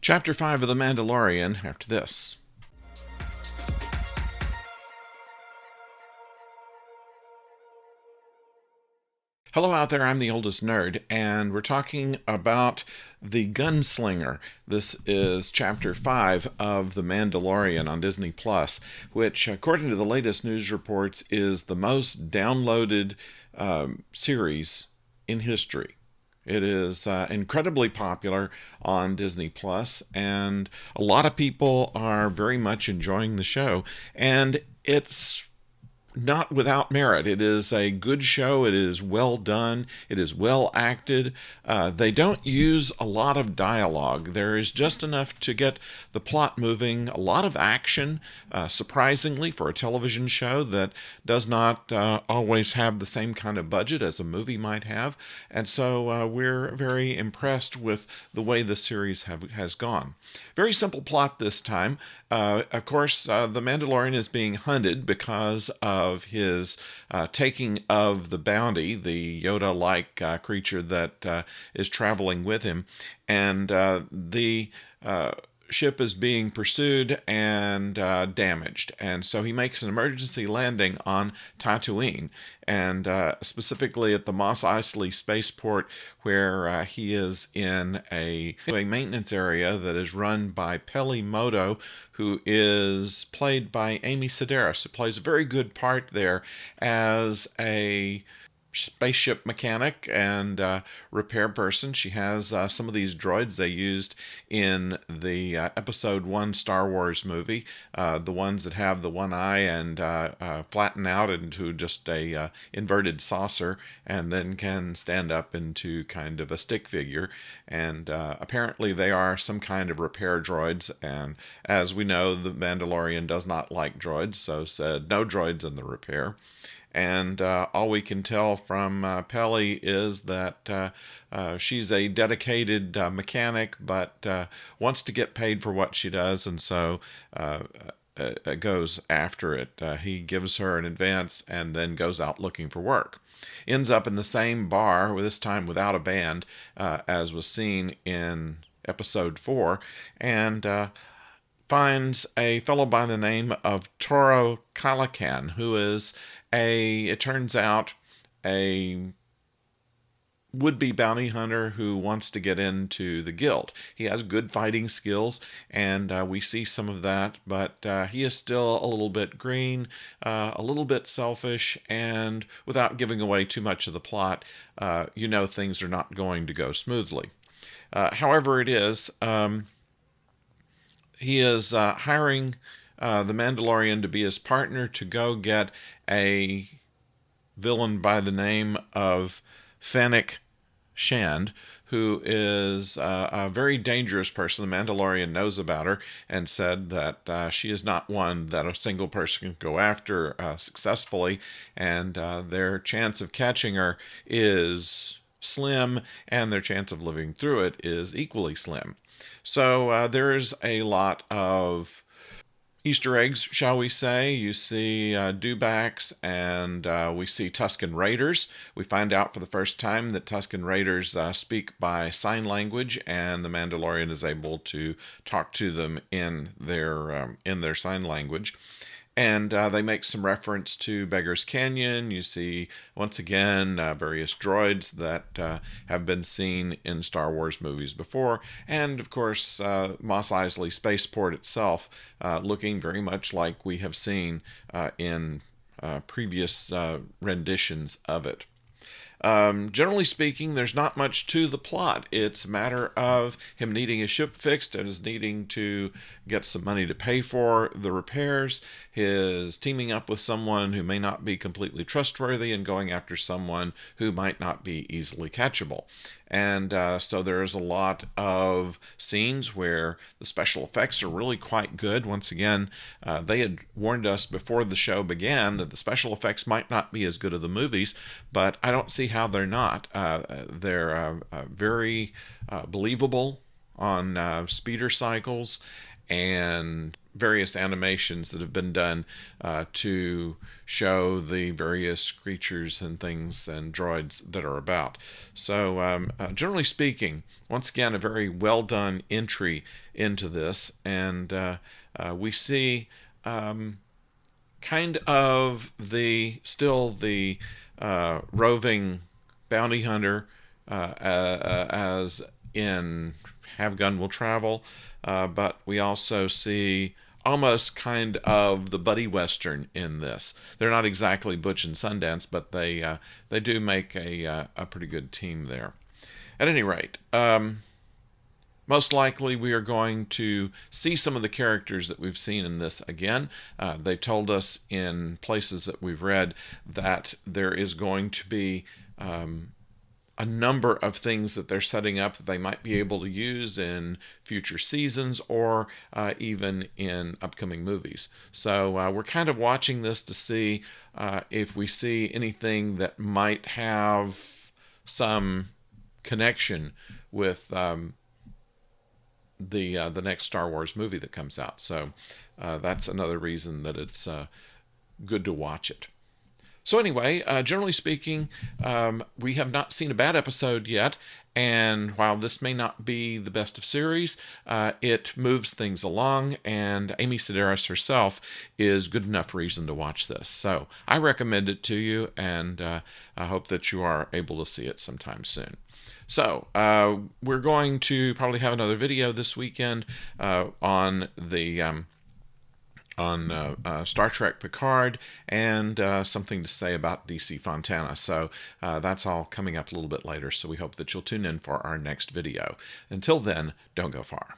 Chapter 5 of The Mandalorian after this. Hello out there, I'm the oldest nerd, and we're talking about the Gunslinger. This is Chapter 5 of The Mandalorian on Disney Plus, which, according to the latest news reports, is the most downloaded series in history. It is incredibly popular on Disney Plus, and a lot of people are very much enjoying the show, and it's not without merit. It is a good show. It is well done. It is well acted. They don't use a lot of dialogue. There is just enough to get the plot moving. A lot of action, surprisingly, for a television show that does not always have the same kind of budget as a movie might have. And so we're very impressed with the way the series has gone. Very simple plot this time. Of course, the Mandalorian is being hunted because of his taking of the bounty, the Yoda-like creature that is traveling with him. And the ship is being pursued and damaged. And so he makes an emergency landing on Tatooine, and specifically at the Mos Eisley spaceport, where he is in a maintenance area that is run by Peli Motto, who is played by Amy Sedaris, who plays a very good part there as a spaceship mechanic and repair person. She has some of these droids they used in the episode 1 Star Wars movie, the ones that have the one eye and flatten out into just a inverted saucer and then can stand up into kind of a stick figure. And apparently they are some kind of repair droids, and as we know, the Mandalorian does not like droids, so said no droids in the repair. And all we can tell from Peli is that she's a dedicated mechanic, but wants to get paid for what she does, and so goes after it. He gives her an advance and then goes out looking for work. Ends up in the same bar, this time without a band, as was seen in episode 4, and finds a fellow by the name of Toro Calican, who is it turns out, a would-be bounty hunter who wants to get into the guild. He has good fighting skills, and we see some of that, but he is still a little bit green, a little bit selfish, and without giving away too much of the plot, things are not going to go smoothly. However it is, he is hiring the Mandalorian to be his partner to go get a villain by the name of Fennec Shand, who is a very dangerous person. The Mandalorian knows about her and said that she is not one that a single person can go after successfully, and their chance of catching her is slim, and their chance of living through it is equally slim. So there's a lot of Easter eggs, shall we say. You see dewbacks, and we see Tusken Raiders. We find out for the first time that Tusken Raiders speak by sign language, and the Mandalorian is able to talk to them in their sign language. And they make some reference to Beggar's Canyon. You see, once again, various droids that have been seen in Star Wars movies before. And, of course, Mos Eisley Spaceport itself looking very much like we have seen in previous renditions of it. Generally speaking, there's not much to the plot. It's a matter of him needing his ship fixed and is needing to get some money to pay for the repairs, his teaming up with someone who may not be completely trustworthy and going after someone who might not be easily catchable. And so there's a lot of scenes where the special effects are really quite good. Once again, they had warned us before the show began that the special effects might not be as good as the movies, but I don't see how they're not. They're very believable on speeder cycles, and various animations that have been done to show the various creatures and things and droids that are about. So generally speaking, once again, a very well done entry into this, and we see kind of the roving bounty hunter, as in Have Gun Will Travel, but we also see almost kind of the buddy western in this. They're not exactly Butch and Sundance, but they do make a pretty good team there. At any rate, most likely we are going to see some of the characters that we've seen in this again. They've told us in places that we've read that there is going to be a number of things that they're setting up that they might be able to use in future seasons or even in upcoming movies. So we're kind of watching this to see if we see anything that might have some connection with the next Star Wars movie that comes out. So that's another reason that it's good to watch it. So anyway, generally speaking, we have not seen a bad episode yet, and while this may not be the best of series, it moves things along, and Amy Sedaris herself is good enough reason to watch this. So I recommend it to you, and I hope that you are able to see it sometime soon. So we're going to probably have another video this weekend on the Star Trek Picard, and something to say about DC Fontana. So that's all coming up a little bit later, so we hope that you'll tune in for our next video. Until then, don't go far.